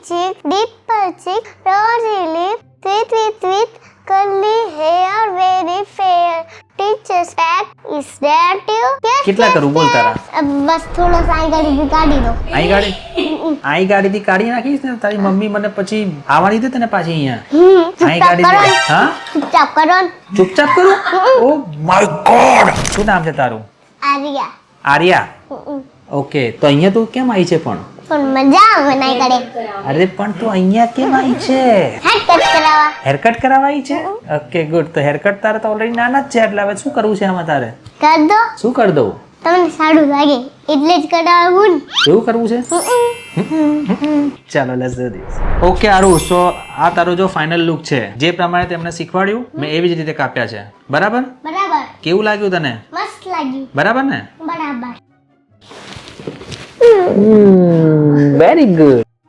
cheek, dimple cheek, rosy lip, sweet, curly hair, very fair. Teacher's pet is that you? Yes, કેટલા કરું બોલ તારા? બસ થોડો સાઈ ગાડી કાઢી દો. આઈ ગાડીથી કાઢી નાખીશ ને તારી મમ્મી મને પછી આવવાની દે તને પાછી અહીંયા. આઈ ગાડી હા ચૂપચાપ કરો ને. ચૂપચાપ કરું? ઓ માય ગોડ, શું નામ છે તારું? આર્યા. આર્યા. ઓકે, તો અહીંયા તું કેમ આવી છે પણ? મજા આવે નાઈ કાઢે. અરે પણ તું અહીંયા કેમ આવી છે? હેરકટ કરાવવા. હેરકટ કરાવવા આવી છે? Okay good. તો હેરકટ તારે તો ઓલરેડી નાના જ છે એટલે હવે શું કરવું છે આમાં તારે? કર દો. શું કરી દઉં? તમને સારું લાગે એટલે જ કરાવવું ને. એવું કરવું છે? ચાલો let's do this. Okay Aru, સો આ તારો જો ફાઇનલ લુક છે જે પ્રમાણે તેમને શીખવાડ્યું મેં એવી જ રીતે કાપ્યા છે. બરાબર? બરાબર. કેવું લાગ્યું તને? મસ્ત લાગ્યું. બરાબર ને? બરાબર. Very good.